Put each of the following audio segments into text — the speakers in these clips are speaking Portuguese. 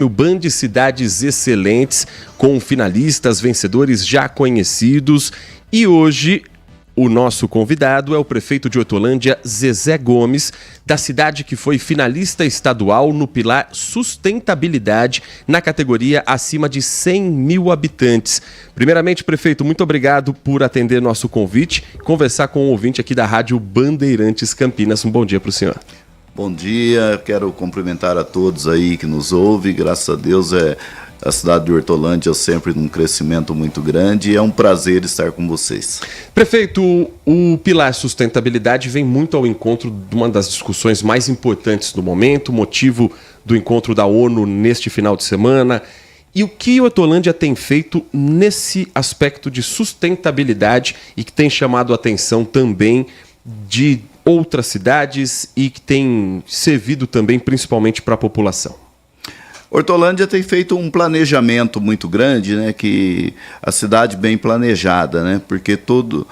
O Band Cidades Excelentes, com finalistas, vencedores já conhecidos. E hoje, o nosso convidado é o prefeito de Hortolândia, Zezé Gomes, da cidade que foi finalista estadual no pilar Sustentabilidade, na categoria acima de 100 mil habitantes. Primeiramente, prefeito, muito obrigado por atender nosso convite e conversar com o ouvinte aqui da Rádio Bandeirantes Campinas. Um bom dia para o senhor. Bom dia, quero cumprimentar a todos aí que nos ouvem. Graças a Deus, a cidade de Hortolândia sempre num crescimento muito grande e é um prazer estar com vocês. Prefeito, o Pilar Sustentabilidade vem muito ao encontro de uma das discussões mais importantes do momento, motivo do encontro da ONU neste final de semana. E o que Hortolândia tem feito nesse aspecto de sustentabilidade e que tem chamado a atenção também de outras cidades e que tem servido também principalmente para a população? Hortolândia tem feito um planejamento muito grande, né, que a cidade bem planejada, né, porque todas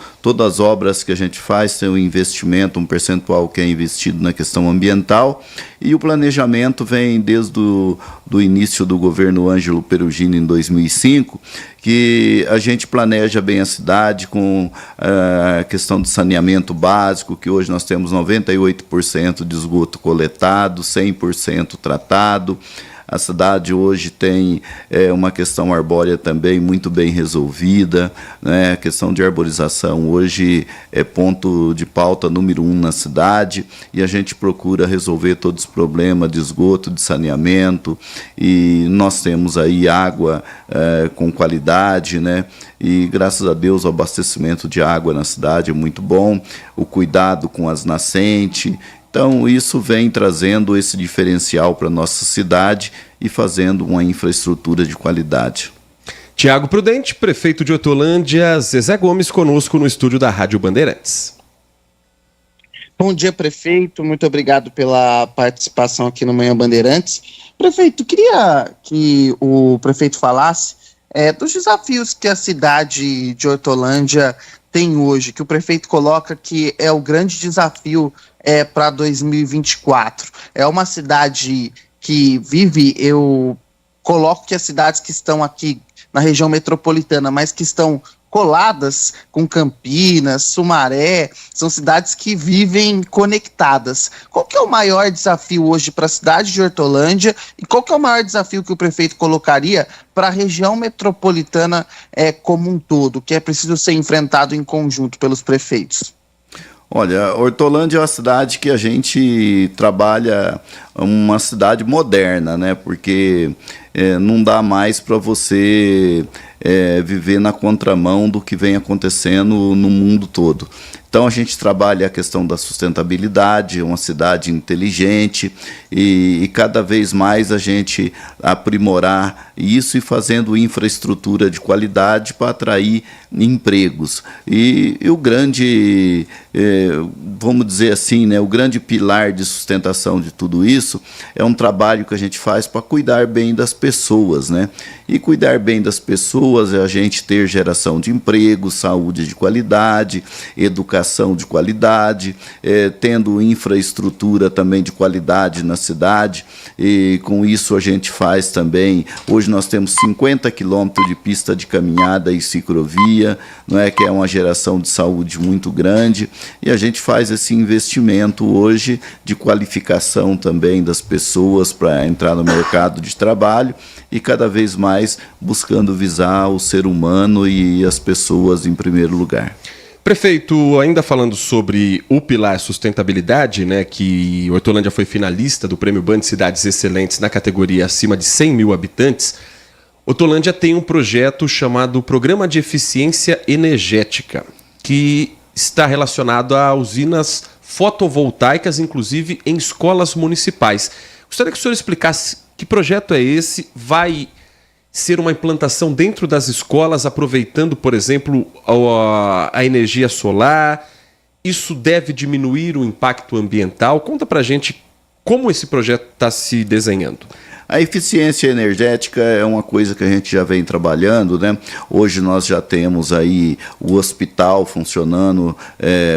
as obras que a gente faz tem um investimento, um percentual que é investido na questão ambiental, e o planejamento vem desde do início do governo Ângelo Perugino em 2005, que a gente planeja bem a cidade com a questão de saneamento básico, que hoje nós temos 98% de esgoto coletado, 100% tratado. A cidade hoje tem uma questão arbórea também muito bem resolvida, né? A questão de arborização hoje é ponto de pauta número 1 na cidade e a gente procura resolver todos os problemas de esgoto, de saneamento, e nós temos aí água com qualidade, né? E graças a Deus o abastecimento de água na cidade é muito bom, o cuidado com as nascentes. Então, isso vem trazendo esse diferencial para a nossa cidade e fazendo uma infraestrutura de qualidade. Tiago Prudente, prefeito de Hortolândia, Zezé Gomes, conosco no estúdio da Rádio Bandeirantes. Bom dia, prefeito. Muito obrigado pela participação aqui no Manhã Bandeirantes. Prefeito, queria que o prefeito falasse dos desafios que a cidade de Hortolândia tem hoje, que o prefeito coloca que é o grande desafio para 2024. É uma cidade que vive, eu coloco que as cidades que estão aqui na região metropolitana, mas que estão coladas com Campinas, Sumaré, são cidades que vivem conectadas. Qual que é o maior desafio hoje para a cidade de Hortolândia e qual que é o maior desafio que o prefeito colocaria para a região metropolitana como um todo, que é preciso ser enfrentado em conjunto pelos prefeitos? Olha, Hortolândia é uma cidade que a gente trabalha, uma cidade moderna, né? Porque não dá mais para você viver na contramão do que vem acontecendo no mundo todo. Então a gente trabalha a questão da sustentabilidade, uma cidade inteligente e cada vez mais a gente aprimorar isso e fazendo infraestrutura de qualidade para atrair empregos. E o grande, vamos dizer assim, né, o grande pilar de sustentação de tudo isso é um trabalho que a gente faz para cuidar bem das pessoas, né? E cuidar bem das pessoas é a gente ter geração de emprego, saúde de qualidade, educação de qualidade, tendo infraestrutura também de qualidade na cidade, e com isso a gente faz também, hoje nós temos 50 quilômetros de pista de caminhada e ciclovia, não é, que é uma geração de saúde muito grande, e a gente faz esse investimento hoje de qualificação também das pessoas para entrar no mercado de trabalho e cada vez mais buscando visar o ser humano e as pessoas em primeiro lugar. Prefeito, ainda falando sobre o Pilar Sustentabilidade, né, que Hortolândia foi finalista do Prêmio Band Cidades Excelentes na categoria acima de 100 mil habitantes, Hortolândia tem um projeto chamado Programa de Eficiência Energética, que está relacionado a usinas fotovoltaicas, inclusive em escolas municipais. Gostaria que o senhor explicasse que projeto é esse, vai ser uma implantação dentro das escolas, aproveitando, por exemplo, a energia solar. Isso deve diminuir o impacto ambiental? Conta pra gente como esse projeto está se desenhando. A eficiência energética é uma coisa que a gente já vem trabalhando, né? Hoje nós já temos aí o hospital funcionando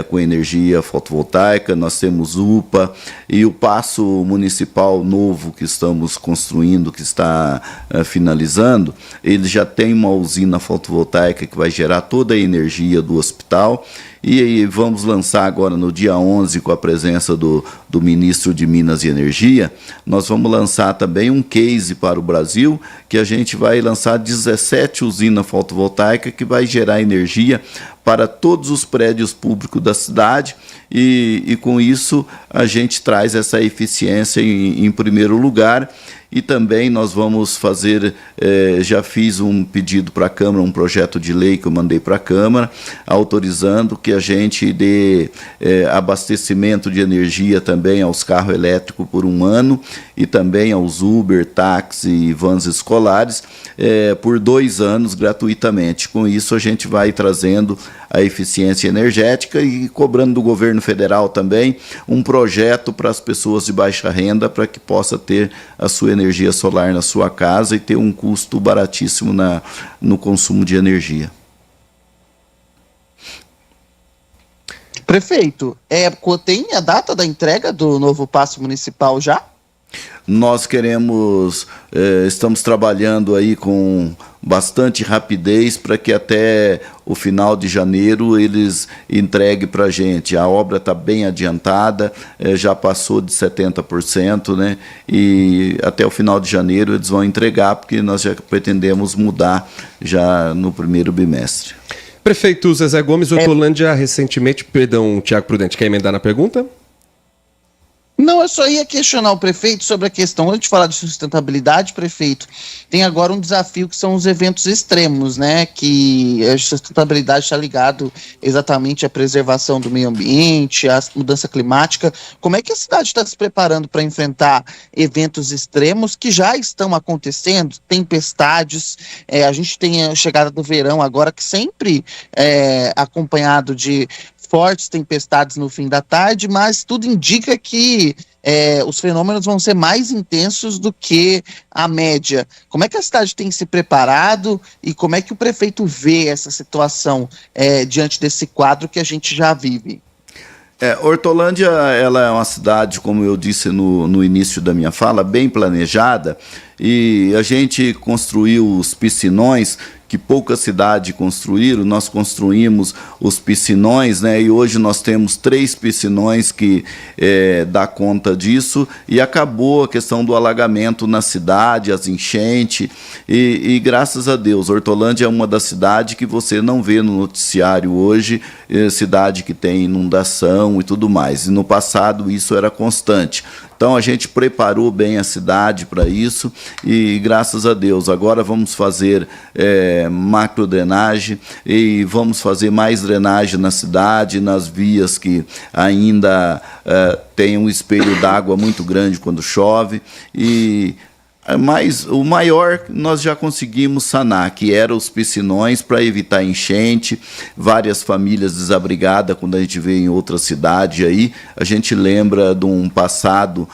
com energia fotovoltaica, nós temos UPA e o Paço Municipal novo que estamos construindo, que está finalizando, ele já tem uma usina fotovoltaica que vai gerar toda a energia do hospital. E vamos lançar agora no dia 11, com a presença do ministro de Minas e Energia, nós vamos lançar também um case para o Brasil, que a gente vai lançar 17 usinas fotovoltaicas que vai gerar energia para todos os prédios públicos da cidade e com isso a gente traz essa eficiência em primeiro lugar. E também nós vamos fazer, já fiz um pedido para a Câmara, um projeto de lei que eu mandei para a Câmara, autorizando que a gente dê abastecimento de energia também aos carros elétricos por 1 ano e também aos Uber, táxi e vans escolares por 2 anos gratuitamente. Com isso a gente vai trazendo a eficiência energética e cobrando do governo federal também um projeto para as pessoas de baixa renda para que possa ter a sua energia solar na sua casa e ter um custo baratíssimo no consumo de energia. Prefeito, tem a data da entrega do novo Paço Municipal já? Nós estamos trabalhando aí com bastante rapidez para que até o final de janeiro eles entreguem para a gente. A obra está bem adiantada, já passou de 70%, né? E até o final de janeiro eles vão entregar, porque nós já pretendemos mudar já no primeiro bimestre. Prefeito Zezé Gomes, Hortolândia recentemente... Perdão, Tiago Prudente, quer emendar na pergunta? Não, eu só ia questionar o prefeito sobre a questão, antes de falar de sustentabilidade, prefeito, tem agora um desafio que são os eventos extremos, né, que a sustentabilidade está ligado exatamente à preservação do meio ambiente, à mudança climática. Como é que a cidade está se preparando para enfrentar eventos extremos que já estão acontecendo, tempestades, a gente tem a chegada do verão agora, que sempre é acompanhado de fortes tempestades no fim da tarde, mas tudo indica que os fenômenos vão ser mais intensos do que a média. Como é que a cidade tem se preparado e como é que o prefeito vê essa situação diante desse quadro que a gente já vive? Hortolândia, ela é uma cidade, como eu disse no início da minha fala, bem planejada, e a gente construiu os piscinões que pouca cidade construíram. Nós construímos os piscinões, né? E hoje nós temos 3 piscinões que dá conta disso, e acabou a questão do alagamento na cidade, as enchentes, e graças a Deus, Hortolândia é uma das cidades que você não vê no noticiário hoje, cidade que tem inundação e tudo mais, e no passado isso era constante. Então a gente preparou bem a cidade para isso e graças a Deus agora vamos fazer macro drenagem e vamos fazer mais drenagem na cidade, nas vias que ainda tem um espelho d'água muito grande quando chove. Mas o maior nós já conseguimos sanar, que eram os piscinões, para evitar enchente, várias famílias desabrigadas. Quando a gente vê em outra cidade aí, a gente lembra de um passado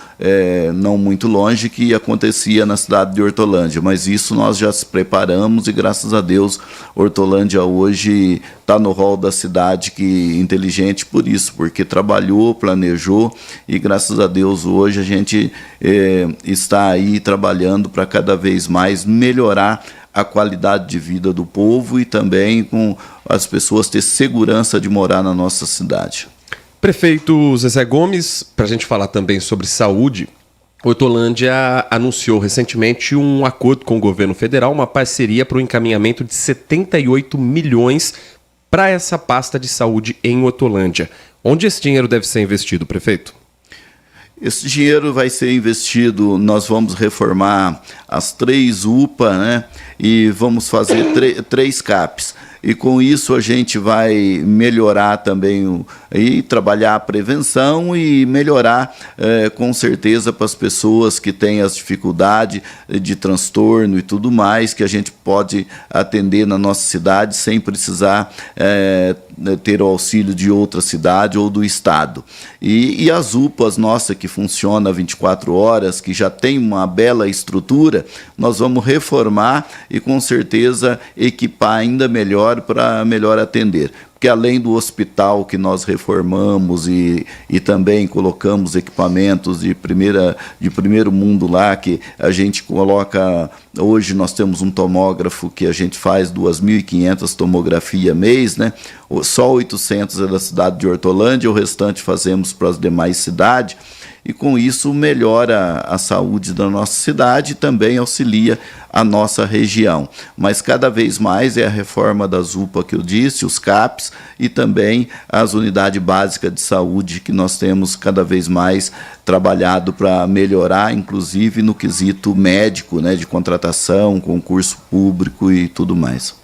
não muito longe que acontecia na cidade de Hortolândia, mas isso nós já se preparamos e graças a Deus Hortolândia hoje está no rol da cidade que inteligente por isso, porque trabalhou, planejou e graças a Deus hoje a gente está aí trabalhando para cada vez mais melhorar a qualidade de vida do povo e também com as pessoas ter segurança de morar na nossa cidade. Prefeito Zezé Gomes, para a gente falar também sobre saúde, Hortolândia anunciou recentemente um acordo com o governo federal, uma parceria para o encaminhamento de 78 milhões para essa pasta de saúde em Hortolândia. Onde esse dinheiro deve ser investido, prefeito? Esse dinheiro vai ser investido, nós vamos reformar as 3 UPA, né? E vamos fazer 3 CAPs. E com isso a gente vai melhorar também e trabalhar a prevenção e melhorar com certeza para as pessoas que têm as dificuldades de transtorno e tudo mais, que a gente pode atender na nossa cidade sem precisar ter o auxílio de outra cidade ou do estado. E as UPAs nossa que funciona 24 horas, que já tem uma bela estrutura, nós vamos reformar e com certeza equipar ainda melhor para melhor atender. Porque além do hospital que nós reformamos e também colocamos equipamentos de primeiro mundo lá, que a gente coloca, hoje nós temos um tomógrafo que a gente faz 2.500 tomografia mês, né? Só 800 é da cidade de Hortolândia, o restante fazemos para as demais cidades, e com isso melhora a saúde da nossa cidade e também auxilia a nossa região. Mas cada vez mais é a reforma das UPA que eu disse, os CAPs e também as unidades básicas de saúde que nós temos cada vez mais trabalhado para melhorar, inclusive no quesito médico, né, de contratação, concurso público e tudo mais.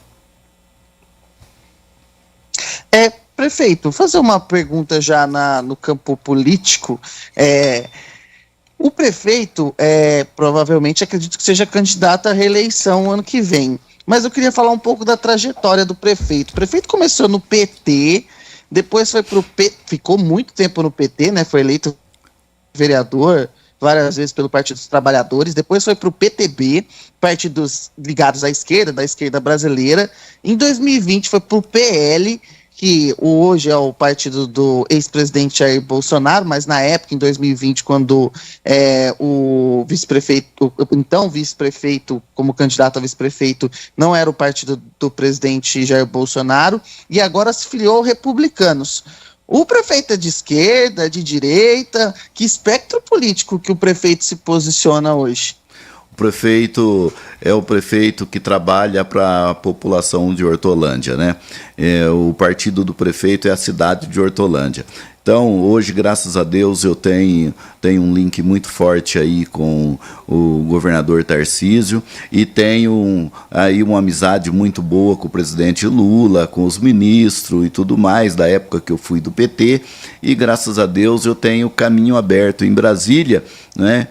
Prefeito, fazer uma pergunta já no campo político. O prefeito, provavelmente, acredito que seja candidato à reeleição ano que vem. Mas eu queria falar um pouco da trajetória do prefeito. O prefeito começou no PT, depois foi para o PT, ficou muito tempo no PT, né? Foi eleito vereador várias vezes pelo Partido dos Trabalhadores, depois foi para o PTB, partidos ligados à esquerda, da esquerda brasileira. Em 2020 foi para o PL, que hoje é o partido do ex-presidente Jair Bolsonaro, mas na época, em 2020, quando o vice-prefeito, então vice-prefeito, como candidato a vice-prefeito, não era o partido do presidente Jair Bolsonaro, e agora se filiou ao Republicanos. O prefeito é de esquerda, de direita? Que espectro político que o prefeito se posiciona hoje? O prefeito é o prefeito que trabalha para a população de Hortolândia, né? O partido do prefeito é a cidade de Hortolândia. Então, hoje, graças a Deus, eu tenho um link muito forte aí com o governador Tarcísio e tenho aí uma amizade muito boa com o presidente Lula, com os ministros e tudo mais, da época que eu fui do PT, e graças a Deus eu tenho caminho aberto em Brasília, né?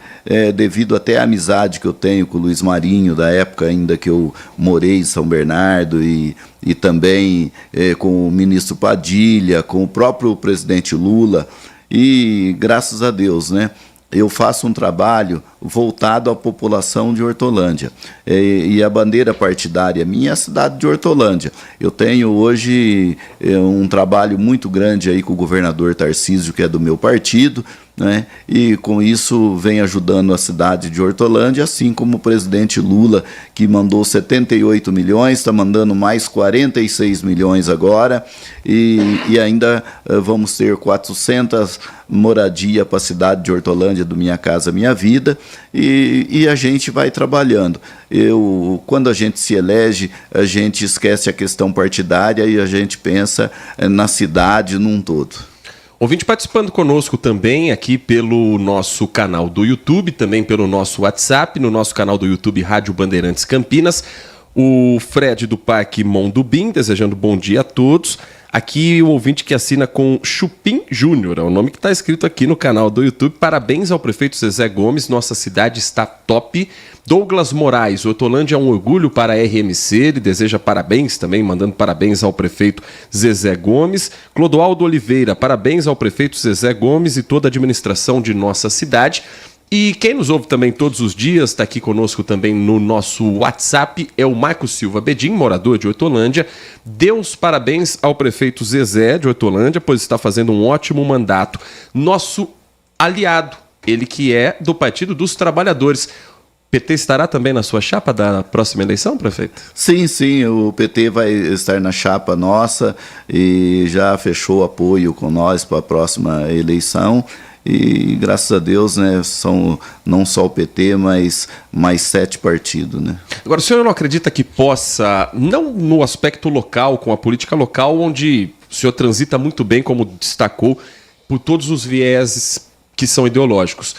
Devido até à amizade que eu tenho com o Luiz Marinho, da época ainda que eu morei em São Bernardo, e também com o ministro Padilha, com o próprio presidente Lula, e graças a Deus, né, eu faço um trabalho voltado à população de Hortolândia. E a bandeira partidária minha é a cidade de Hortolândia. Eu tenho hoje um trabalho muito grande aí com o governador Tarcísio, que é do meu partido, né? E com isso vem ajudando a cidade de Hortolândia, assim como o presidente Lula, que mandou 78 milhões, está mandando mais 46 milhões agora, e ainda vamos ter 400 moradia para a cidade de Hortolândia, do Minha Casa Minha Vida, e a gente vai trabalhando. Quando a gente se elege, a gente esquece a questão partidária e a gente pensa na cidade num todo. Ouvinte participando conosco também aqui pelo nosso canal do YouTube, também pelo nosso WhatsApp, no nosso canal do YouTube Rádio Bandeirantes Campinas, o Fred do Parque Mondubim, desejando bom dia a todos. Aqui o ouvinte que assina com Chupim Júnior, é o nome que está escrito aqui no canal do YouTube. Parabéns ao prefeito Zezé Gomes, nossa cidade está top. Douglas Moraes, Hortolândia é um orgulho para a RMC, ele deseja parabéns também, mandando parabéns ao prefeito Zezé Gomes. Clodoaldo Oliveira, parabéns ao prefeito Zezé Gomes e toda a administração de nossa cidade. E quem nos ouve também todos os dias, está aqui conosco também no nosso WhatsApp, é o Marco Silva Bedim, morador de Hortolândia. Dê os parabéns ao prefeito Zezé de Hortolândia, pois está fazendo um ótimo mandato. Nosso aliado, ele que é do Partido dos Trabalhadores. PT estará também na sua chapa da próxima eleição, prefeito? Sim, o PT vai estar na chapa nossa e já fechou apoio com nós para a próxima eleição. E graças a Deus, né, são não só o PT, mas mais 7 partidos, né? Agora, o senhor não acredita que possa, não no aspecto local, com a política local, onde o senhor transita muito bem, como destacou, por todos os vieses que são ideológicos,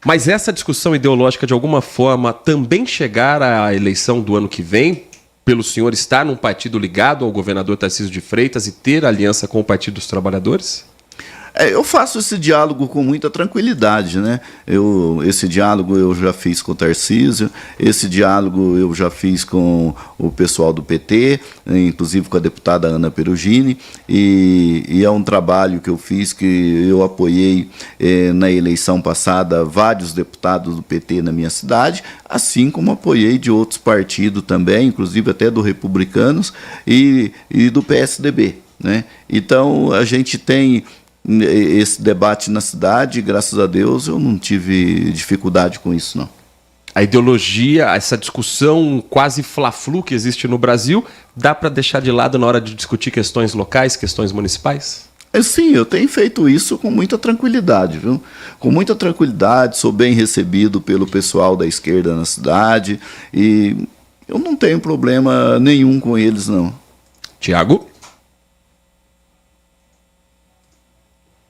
mas essa discussão ideológica, de alguma forma, também chegar à eleição do ano que vem, pelo senhor estar num partido ligado ao governador Tarcísio de Freitas e ter aliança com o Partido dos Trabalhadores? Eu faço esse diálogo com muita tranquilidade, né? Esse diálogo eu já fiz com o Tarcísio, esse diálogo eu já fiz com o pessoal do PT, inclusive com a deputada Ana Perugini, e é um trabalho que eu fiz, que eu apoiei na eleição passada vários deputados do PT na minha cidade, assim como apoiei de outros partidos também, inclusive até do Republicanos e do PSDB, né? Então a gente tem esse debate na cidade, graças a Deus eu não tive dificuldade com isso, não. A ideologia, essa discussão quase fla-flu que existe no Brasil, dá para deixar de lado na hora de discutir questões locais, questões municipais? Sim, eu tenho feito isso com muita tranquilidade, viu? Com muita tranquilidade, sou bem recebido pelo pessoal da esquerda na cidade e eu não tenho problema nenhum com eles, não. Tiago?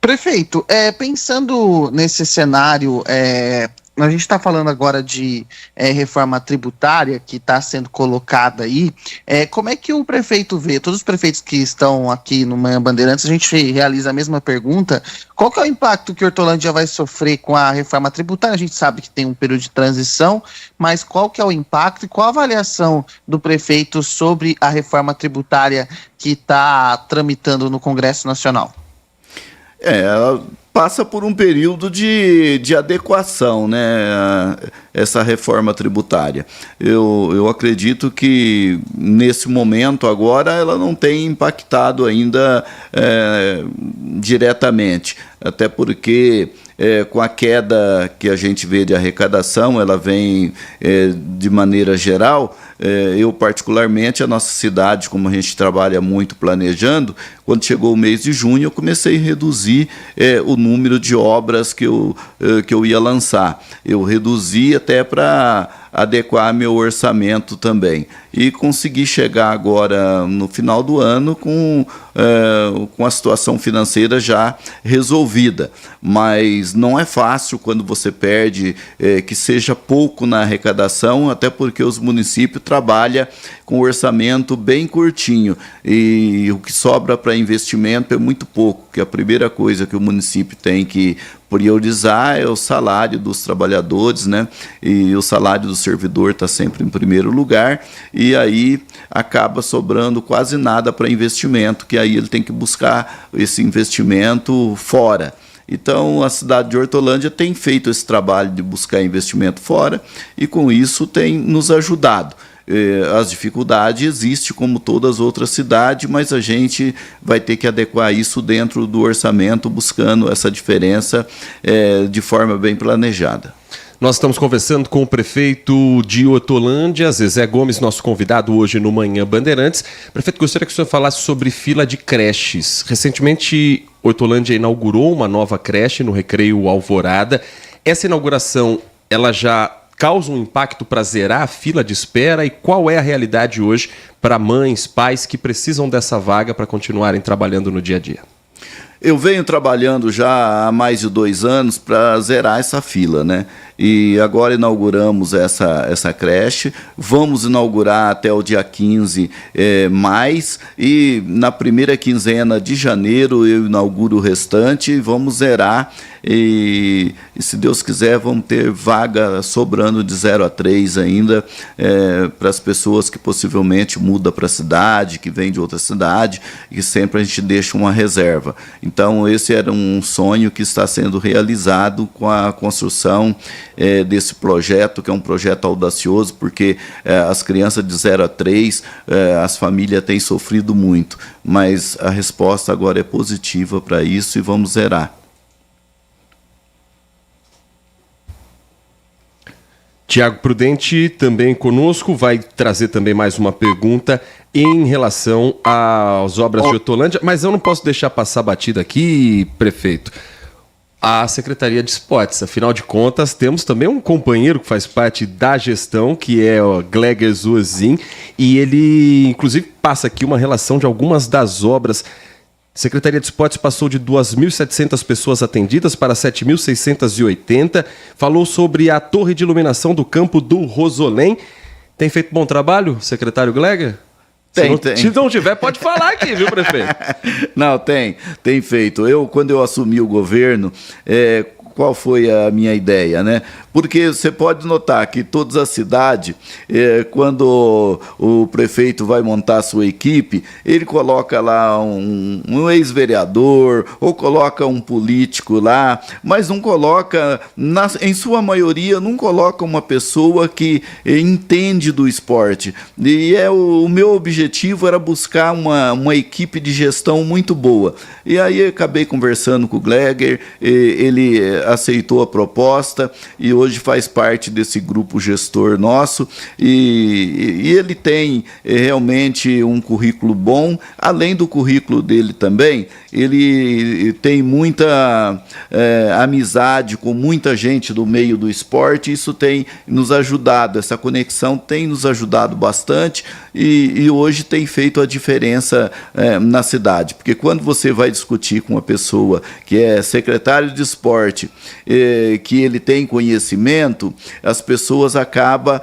Prefeito, pensando nesse cenário, a gente está falando agora de reforma tributária que está sendo colocada aí. Como é que o prefeito vê? Todos os prefeitos que estão aqui no Manhã Bandeirantes, a gente realiza a mesma pergunta. Qual que é o impacto que Hortolândia vai sofrer com a reforma tributária? A gente sabe que tem um período de transição, mas qual que é o impacto e qual a avaliação do prefeito sobre a reforma tributária que está tramitando no Congresso Nacional? Ela passa por um período de adequação, né, essa reforma tributária. Eu acredito que, nesse momento agora, ela não tem impactado ainda diretamente, até porque com a queda que a gente vê de arrecadação, ela vem de maneira geral. Eu, particularmente, a nossa cidade, como a gente trabalha muito planejando, quando chegou o mês de junho, eu comecei a reduzir o número de obras que eu ia lançar. Eu reduzi até para adequar meu orçamento também. E consegui chegar agora, no final do ano, com a situação financeira já resolvida. Mas não é fácil quando você perde, que seja pouco na arrecadação, até porque os municípios trabalham com orçamento bem curtinho. E o que sobra para investimento é muito pouco, que a primeira coisa que o município tem que priorizar é o salário dos trabalhadores, né? E o salário do servidor está sempre em primeiro lugar, e aí acaba sobrando quase nada para investimento, que aí ele tem que buscar esse investimento fora. Então, a cidade de Hortolândia tem feito esse trabalho de buscar investimento fora e, com isso, tem nos ajudado. As dificuldades existem como todas as outras cidades, mas a gente vai ter que adequar isso dentro do orçamento, buscando essa diferença de forma bem planejada. Nós estamos conversando com o prefeito de Hortolândia, Zezé Gomes, nosso convidado hoje no Manhã Bandeirantes. Prefeito, gostaria que o senhor falasse sobre fila de creches. Recentemente, Hortolândia inaugurou uma nova creche no Recreio Alvorada. Essa inauguração, ela já causa um impacto para zerar a fila de espera, e qual é a realidade hoje para mães, pais que precisam dessa vaga para continuarem trabalhando no dia a dia? Eu venho trabalhando já há mais de 2 anos para zerar essa fila, né? E agora inauguramos essa creche, vamos inaugurar até o dia 15 mais, e na primeira quinzena de janeiro eu inauguro o restante e vamos zerar, e se Deus quiser vamos ter vaga sobrando de 0 a 3 ainda, para as pessoas que possivelmente mudam para a cidade, que vêm de outra cidade, e sempre a gente deixa uma reserva. Então esse era um sonho que está sendo realizado com a construção desse projeto, que é um projeto audacioso, porque as crianças de 0 a 3, as famílias têm sofrido muito, mas a resposta agora é positiva para isso e vamos zerar. Tiago Prudente também conosco, vai trazer também mais uma pergunta em relação às obras de Hortolândia, mas eu não posso deixar passar batida aqui, prefeito. A Secretaria de Esportes, afinal de contas, temos também um companheiro que faz parte da gestão, que é o Gleger Zuazin, e ele, inclusive, passa aqui uma relação de algumas das obras. A Secretaria de Esportes passou de 2.700 pessoas atendidas para 7.680. Falou sobre a torre de iluminação do campo do Rosolém. Tem feito bom trabalho, secretário Gleger? Se não tiver, pode falar aqui, viu, prefeito? Não, tem feito. Quando eu assumi o governo, qual foi a minha ideia, né? Porque você pode notar que todas as cidades, quando o prefeito vai montar a sua equipe, ele coloca lá um ex-vereador ou coloca um político lá, mas não coloca, em sua maioria, não coloca uma pessoa que entende do esporte. E o meu objetivo era buscar uma equipe de gestão muito boa. E aí acabei conversando com o Gleger, ele aceitou a proposta e hoje faz parte desse grupo gestor nosso e ele tem realmente um currículo bom. Além do currículo dele também, ele tem muita amizade com muita gente do meio do esporte. Isso tem nos ajudado, essa conexão tem nos ajudado bastante e hoje tem feito a diferença na cidade, porque quando você vai discutir com uma pessoa que é secretário de esporte, que ele tem conhecimento, as pessoas acabam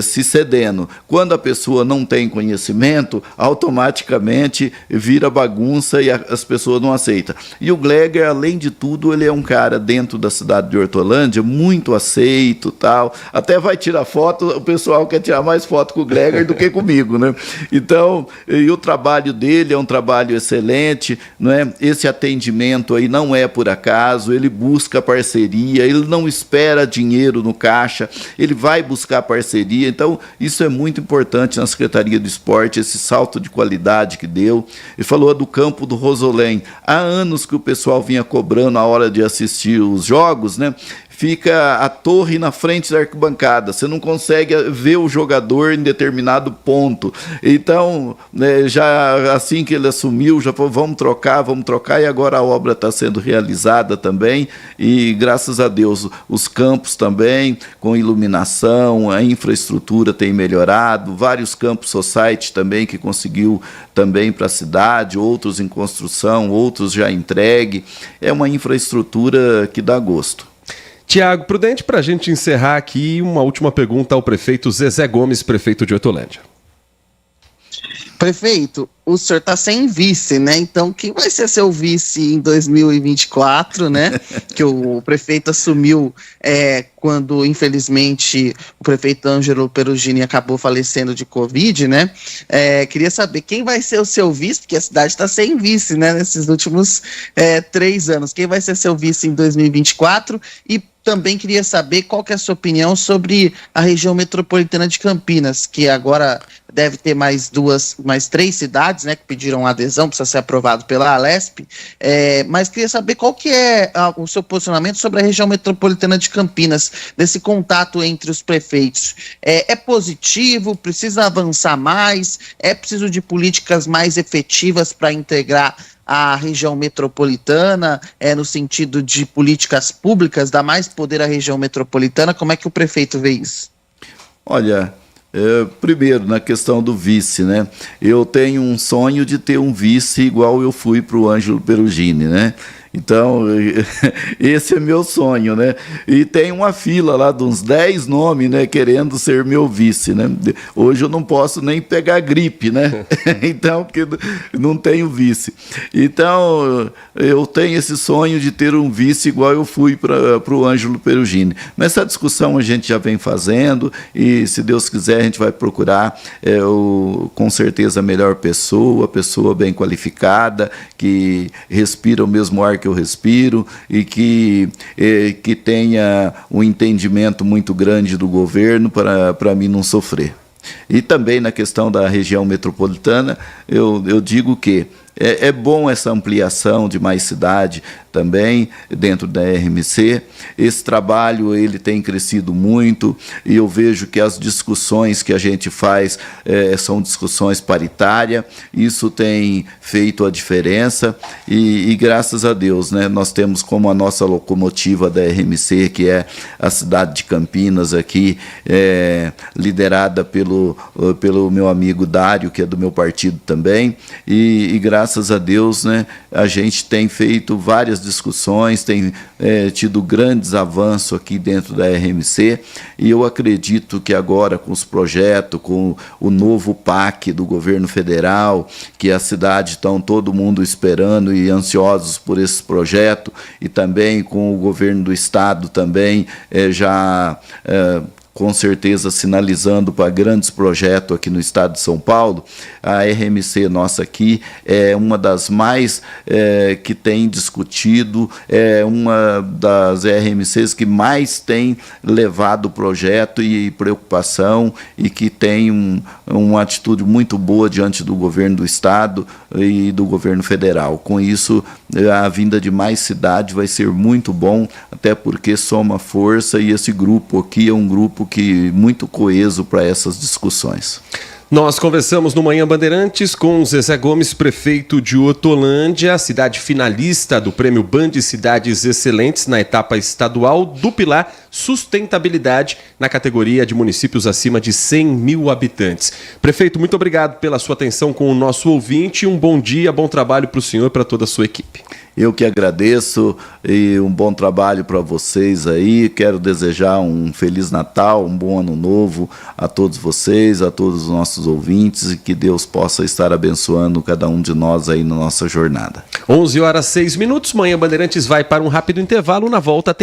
se cedendo. Quando a pessoa não tem conhecimento, automaticamente vira bagunça e as pessoas não aceitam. E o Gleger, além de tudo, ele é um cara dentro da cidade de Hortolândia, muito aceito, tal. Até vai tirar foto, o pessoal quer tirar mais foto com o Gleger do que comigo, né? Então, e o trabalho dele é um trabalho excelente, não é? Esse atendimento aí não é por acaso, ele busca parceria, ele não espera dinheiro no caixa, ele vai buscar parceria. Então, isso é muito importante na Secretaria do Esporte, esse salto de qualidade que deu. Ele falou do campo do Rosolém. Há anos que o pessoal vinha cobrando a hora de assistir os jogos, né? Fica a torre na frente da arquibancada, você não consegue ver o jogador em determinado ponto. Então, já assim que ele assumiu, já falou, vamos trocar, e agora a obra está sendo realizada também, e graças a Deus, os campos também, com iluminação, a infraestrutura tem melhorado, vários campos society também que conseguiu também para a cidade, outros em construção, outros já entregue. É uma infraestrutura que dá gosto. Tiago Prudente, para a gente encerrar aqui, uma última pergunta ao prefeito Zezé Gomes, prefeito de Hortolândia. Prefeito, o senhor está sem vice, né? Então, quem vai ser seu vice em 2024, né? Que o prefeito assumiu quando, infelizmente, o prefeito Ângelo Perugini acabou falecendo de Covid, né? Queria saber quem vai ser o seu vice, porque a cidade está sem vice, né? Nesses últimos 3 anos. Quem vai ser seu vice em 2024? E também queria saber qual que é a sua opinião sobre a região metropolitana de Campinas, que agora deve ter mais 3 cidades, né, que pediram adesão, precisa ser aprovado pela Alesp, mas queria saber qual que é o seu posicionamento sobre a região metropolitana de Campinas, desse contato entre os prefeitos. É positivo? Precisa avançar mais? É preciso de políticas mais efetivas para integrar a região metropolitana, no sentido de políticas públicas, dar mais poder à região metropolitana? Como é que o prefeito vê isso? Olha, primeiro, na questão do vice, né? Eu tenho um sonho de ter um vice igual eu fui para o Ângelo Perugini, né? Então, esse é meu sonho, né? E tem uma fila lá de uns 10 nomes, né, querendo ser meu vice, né? Hoje eu não posso nem pegar gripe, né? Então, porque não tenho vice. Então, eu tenho esse sonho de ter um vice igual eu fui para o Ângelo Perugini. Mas essa discussão a gente já vem fazendo e, se Deus quiser, a gente vai procurar com certeza a melhor pessoa bem qualificada, que respira o mesmo ar que eu respiro e que tenha um entendimento muito grande do governo para mim não sofrer. E também na questão da região metropolitana, eu digo que é bom essa ampliação de mais cidade também dentro da RMC. Esse trabalho ele tem crescido muito e eu vejo que as discussões que a gente faz são discussões paritárias. Isso tem feito a diferença e graças a Deus, né, nós temos como a nossa locomotiva da RMC, que é a cidade de Campinas aqui, liderada pelo meu amigo Dário, que é do meu partido também, e graças a Deus, né, a gente tem feito várias discussões, tem tido grandes avanços aqui dentro da RMC, e eu acredito que agora com os projetos, com o novo PAC do governo federal, que a cidade está todo mundo esperando e ansiosos por esse projeto, e também com o governo do estado também com certeza sinalizando para grandes projetos aqui no estado de São Paulo. A RMC nossa aqui é uma das mais que tem discutido, é uma das RMCs que mais tem levado o projeto e preocupação, e que tem uma atitude muito boa diante do governo do estado e do governo federal. Com isso, a vinda de mais cidade vai ser muito bom, até porque soma força, e esse grupo aqui é um grupo que muito coeso para essas discussões. Nós conversamos no Manhã Bandeirantes com Zezé Gomes, prefeito de Hortolândia, cidade finalista do Prêmio Band Cidades Excelentes na etapa estadual do Pilar Sustentabilidade, na categoria de municípios acima de 100 mil habitantes. Prefeito, muito obrigado pela sua atenção com o nosso ouvinte. Um bom dia, bom trabalho para o senhor e para toda a sua equipe. Eu que agradeço, e um bom trabalho para vocês aí. Quero desejar um Feliz Natal, um bom Ano Novo a todos vocês, a todos os nossos ouvintes, e que Deus possa estar abençoando cada um de nós aí na nossa jornada. 11h06. Manhã Bandeirantes vai para um rápido intervalo. Na volta tem